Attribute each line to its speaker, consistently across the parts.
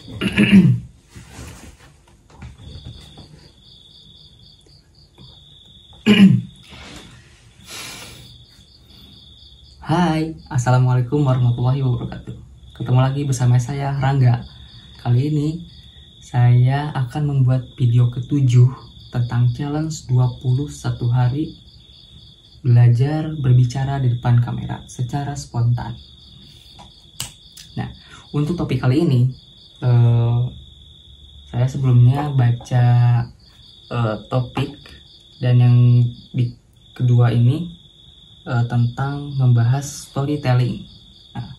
Speaker 1: Hai, assalamualaikum warahmatullahi wabarakatuh. Ketemu lagi bersama saya Rangga. Kali ini saya akan membuat video ke-7 tentang challenge 21 hari belajar berbicara di depan kamera secara spontan. Nah, untuk topik kali ini saya sebelumnya baca topik, dan yang di kedua ini tentang membahas storytelling. Nah,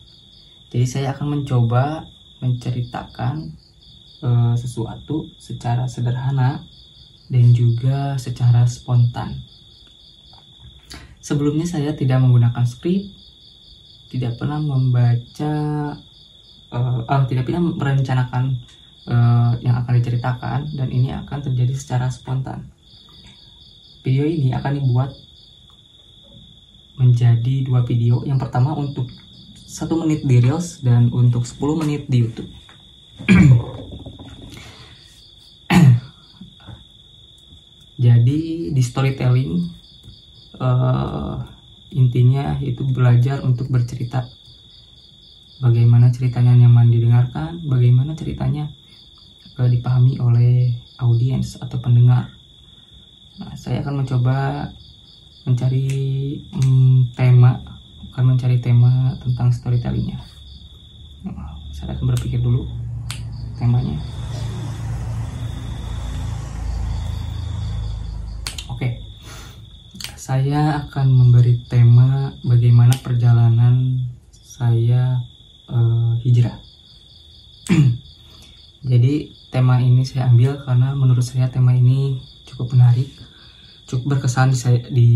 Speaker 1: jadi saya akan mencoba menceritakan sesuatu secara sederhana dan juga secara spontan. Sebelumnya saya tidak menggunakan skrip, tidak pernah membaca, tidak pernah merencanakan yang akan diceritakan, dan ini akan terjadi secara spontan. Video ini akan dibuat menjadi 2 video. Yang pertama untuk 1 menit di Reels dan untuk 10 menit di YouTube. Jadi di storytelling intinya itu belajar untuk bercerita. Bagaimana ceritanya nyaman didengarkan, bagaimana ceritanya dipahami oleh audiens atau pendengar. Nah, saya akan mencoba mencari tema tentang storytellingnya. Saya akan berpikir dulu temanya. Oke, saya akan memberi tema bagaimana perjalanan saya hijrah. Jadi tema ini saya ambil karena menurut saya tema ini cukup menarik, cukup berkesan di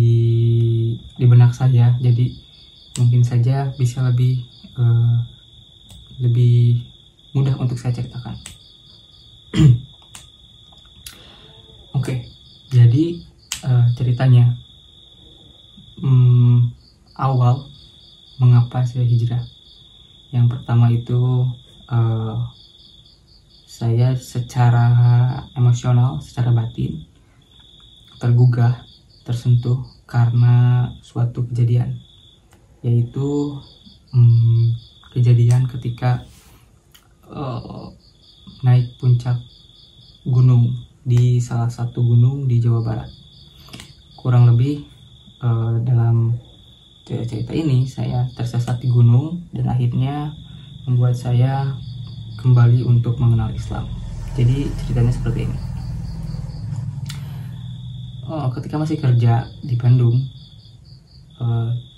Speaker 1: benak saya. Jadi mungkin saja bisa lebih mudah untuk saya ceritakan. Oke, jadi ceritanya awal mengapa saya hijrah. Yang pertama itu saya secara emosional, secara batin tergugah, tersentuh karena suatu kejadian, yaitu kejadian ketika naik puncak gunung di salah satu gunung di Jawa Barat. Kurang lebih dalam cerita ini saya tersesat di gunung dan akhirnya membuat saya kembali untuk mengenal Islam. Jadi ceritanya seperti ini. Ketika masih kerja di Bandung,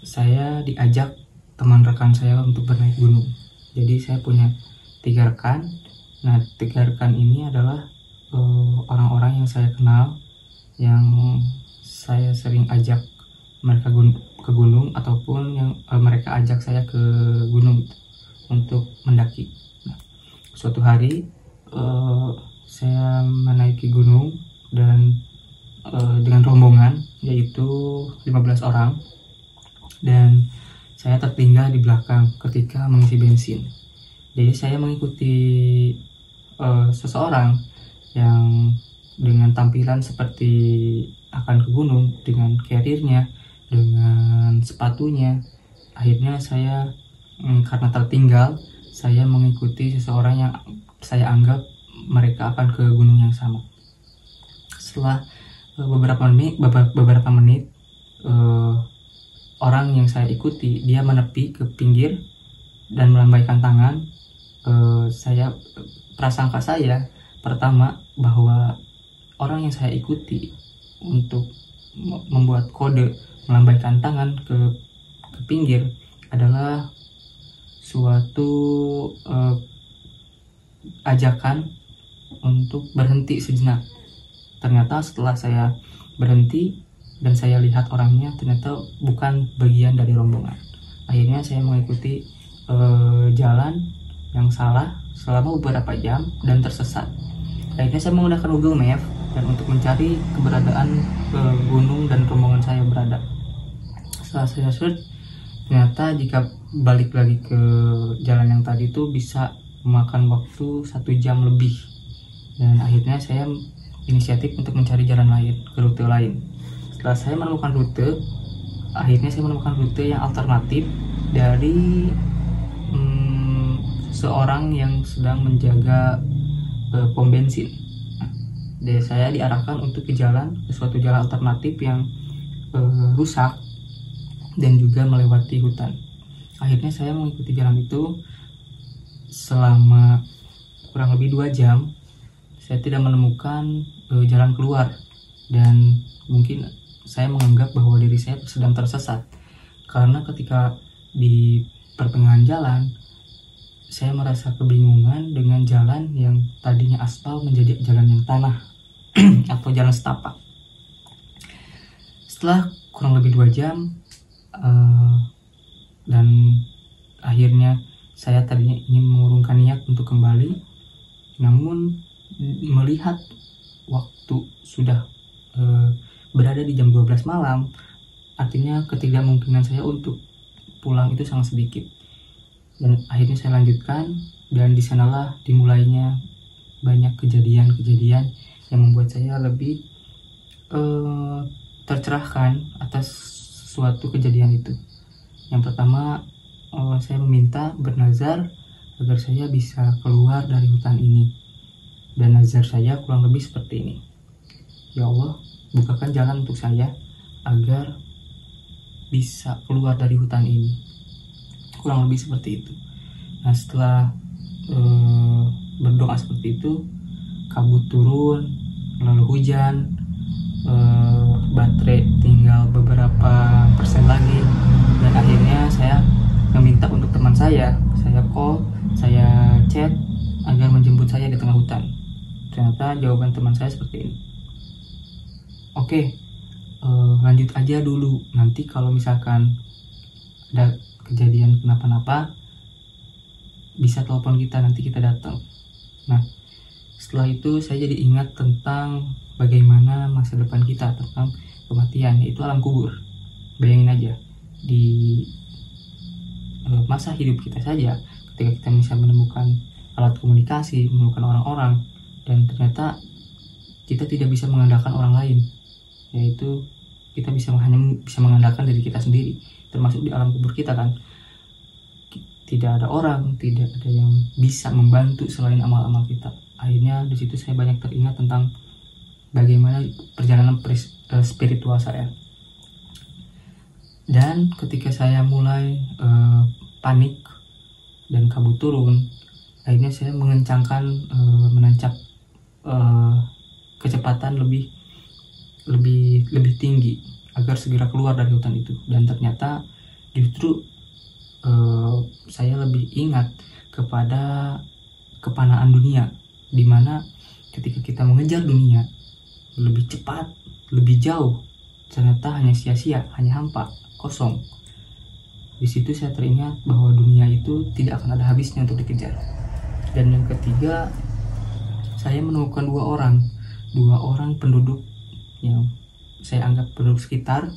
Speaker 1: saya diajak teman rekan saya untuk bernaik gunung. Jadi saya punya 3 rekan. Nah, 3 rekan ini adalah orang-orang yang saya kenal, yang saya sering ajak mereka ke gunung, ataupun yang mereka ajak saya ke gunung untuk mendaki. Nah, suatu hari saya menaiki gunung dan dengan rombongan, yaitu 15 orang, dan saya tertinggal di belakang ketika mengisi bensin. Jadi saya mengikuti seseorang yang dengan tampilan seperti akan ke gunung, dengan carrier-nya, dengan sepatunya. Akhirnya saya karena tertinggal, saya mengikuti seseorang yang saya anggap mereka akan ke gunung yang sama. Setelah beberapa menit orang yang saya ikuti dia menepi ke pinggir dan melambaikan tangan. Prasangka saya pertama bahwa orang yang saya ikuti untuk membuat kode melambaikan tangan ke pinggir adalah suatu ajakan untuk berhenti sejenak. Ternyata setelah saya berhenti dan saya lihat orangnya, ternyata bukan bagian dari rombongan. Akhirnya saya mengikuti jalan yang salah selama beberapa jam dan tersesat. Akhirnya saya menggunakan Google Map dan untuk mencari keberadaan gunung dan rombongan saya berada. Setelah saya search, ternyata jika balik lagi ke jalan yang tadi itu bisa memakan waktu 1 jam lebih, dan akhirnya saya inisiatif untuk mencari jalan lain, ke rute lain. Setelah saya menemukan rute, akhirnya saya menemukan rute yang alternatif dari seorang yang sedang menjaga pom bensin. Dan saya diarahkan untuk ke suatu jalan alternatif yang rusak dan juga melewati hutan. Akhirnya saya mengikuti jalan itu selama kurang lebih 2 jam. Saya tidak menemukan jalan keluar, dan mungkin saya menganggap bahwa diri saya sedang tersesat, karena ketika di pertengahan jalan saya merasa kebingungan dengan jalan yang tadinya aspal menjadi jalan yang tanah atau jalan setapak. Setelah kurang lebih 2 jam dan akhirnya saya tadinya ingin mengurungkan niat untuk kembali, namun melihat waktu sudah berada di jam 12 malam, artinya ketidakmungkinan saya untuk pulang itu sangat sedikit. Dan akhirnya saya lanjutkan, dan disanalah dimulainya banyak kejadian-kejadian yang membuat saya lebih tercerahkan atas suatu kejadian itu. Yang pertama, saya meminta bernazar agar saya bisa keluar dari hutan ini, dan nazar saya kurang lebih seperti ini: ya Allah, bukakan jalan untuk saya agar bisa keluar dari hutan ini. Kurang lebih seperti itu. Nah, setelah berdoa seperti itu, kabut turun, lalu hujan, baterai tinggal beberapa persen lagi, dan akhirnya saya meminta untuk teman saya call, saya chat agar menjemput saya di tengah hutan. Ternyata jawaban teman saya seperti ini: oke, lanjut aja dulu, nanti kalau misalkan ada kejadian kenapa-napa bisa telepon kita, nanti kita datang. Nah, setelah itu saya jadi ingat tentang bagaimana masa depan kita, tentang kematian, yaitu alam kubur. Bayangin aja, di masa hidup kita saja, ketika kita bisa menemukan alat komunikasi, menemukan orang-orang, dan ternyata kita tidak bisa mengandalkan orang lain, yaitu kita hanya bisa mengandalkan diri kita sendiri, termasuk di alam kubur kita kan. Tidak ada orang, tidak ada yang bisa membantu selain amal-amal kita. Akhirnya di situ saya banyak teringat tentang bagaimana perjalanan spiritual saya. Dan ketika saya mulai panik dan kabut turun, akhirnya saya menancap kecepatan lebih tinggi agar segera keluar dari hutan itu. Dan ternyata justru saya lebih ingat kepada kepanaan dunia, dimana ketika kita mengejar dunia lebih cepat, lebih jauh, ternyata hanya sia-sia, hanya hampa, kosong. Di situ saya teringat bahwa dunia itu tidak akan ada habisnya untuk dikejar. Dan yang ketiga, saya menemukan dua orang penduduk yang saya anggap penduduk sekitar.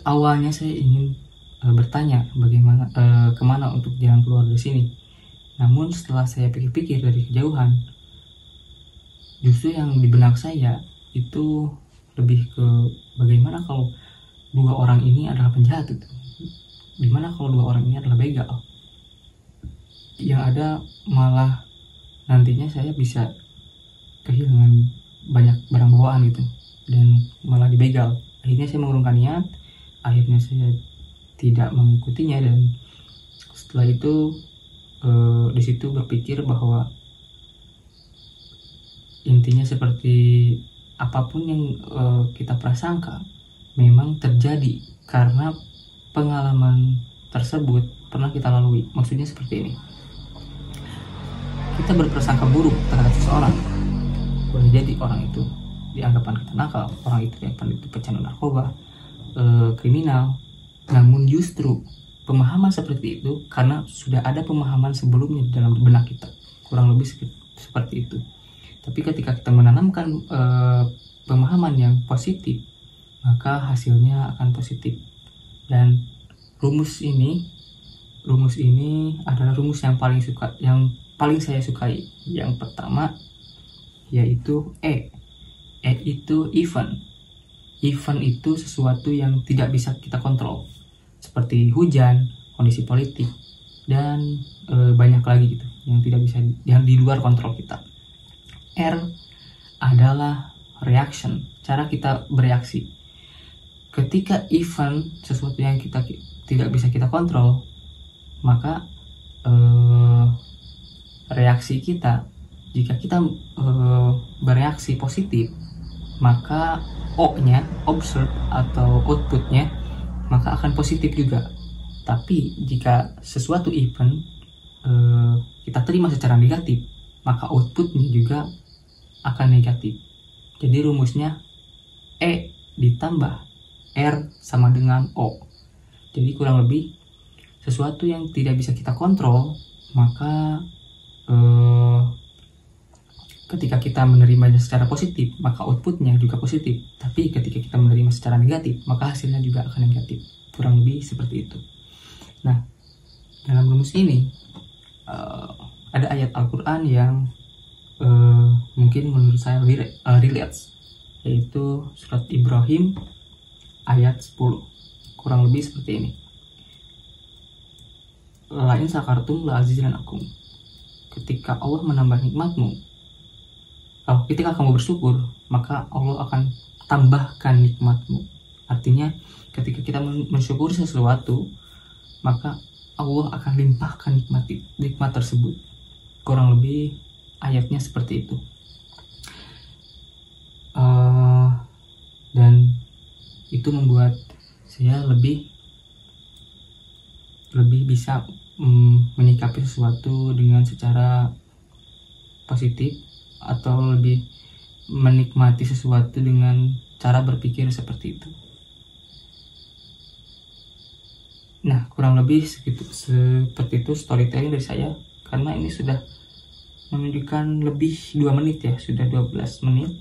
Speaker 1: Awalnya saya ingin bertanya bagaimana kemana untuk jalan keluar dari sini. Namun setelah saya pikir-pikir dari kejauhan, justru yang di benak saya itu lebih ke bagaimana kalau dua orang ini adalah penjahat itu. Gimana kalau dua orang ini adalah begal? Yang ada malah nantinya saya bisa kehilangan banyak barang bawaan gitu, dan malah dibegal. Akhirnya saya mengurungkan niat, akhirnya saya tidak mengikutinya, dan setelah itu di situ berpikir bahwa intinya seperti apapun yang kita prasangka memang terjadi karena pengalaman tersebut pernah kita lalui. Maksudnya seperti ini: kita berprasangka buruk terhadap seseorang, boleh jadi orang itu dianggapan kita nakal, orang itu dianggapan itu pecandu narkoba, kriminal. Namun justru pemahaman seperti itu karena sudah ada pemahaman sebelumnya di dalam benak kita, kurang lebih seperti itu. Tapi ketika kita menanamkan pemahaman yang positif, maka hasilnya akan positif. Dan rumus ini rumus ini adalah rumus yang paling saya sukai. Yang pertama yaitu E. E itu event. Event itu sesuatu yang tidak bisa kita kontrol, seperti hujan, kondisi politik, dan banyak lagi gitu yang di luar kontrol kita. R adalah reaction, cara kita bereaksi. Ketika event sesuatu yang kita tidak bisa kita kontrol, maka reaksi kita, jika kita bereaksi positif, maka O-nya, observe atau outputnya, maka akan positif juga. Tapi jika sesuatu event kita terima secara negatif, maka outputnya juga akan negatif. Jadi rumusnya E ditambah R sama dengan O. Jadi kurang lebih sesuatu yang tidak bisa kita kontrol, maka ketika kita menerimanya secara positif, maka outputnya juga positif. Tapi ketika kita menerima secara negatif, maka hasilnya juga akan negatif. Kurang lebih seperti itu. Nah, dalam rumus ini ada ayat Al-Quran yang mungkin menurut saya relates, yaitu surat Ibrahim ayat 10. Kurang lebih seperti ini. Lain sakartum la azidannakum. Ketika Allah menambah nikmatmu, ketika kamu bersyukur, maka Allah akan tambahkan nikmatmu. Artinya ketika kita mensyukuri sesuatu, maka Allah akan limpahkan nikmat tersebut. Kurang lebih ayatnya seperti itu. Dan itu membuat saya lebih bisa menyikapi sesuatu dengan secara positif, atau lebih menikmati sesuatu dengan cara berpikir seperti itu. Nah, kurang lebih seperti itu storytelling dari saya, karena ini sudah menunjukkan lebih 2 menit ya, sudah 12 menit.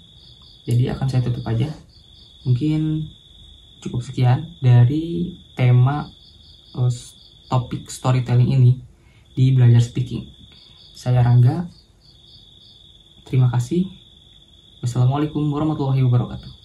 Speaker 1: Jadi akan saya tutup aja. Mungkin cukup sekian dari tema topik storytelling ini di Belajar Speaking. Saya Rangga. Terima kasih. Wassalamualaikum warahmatullahi wabarakatuh.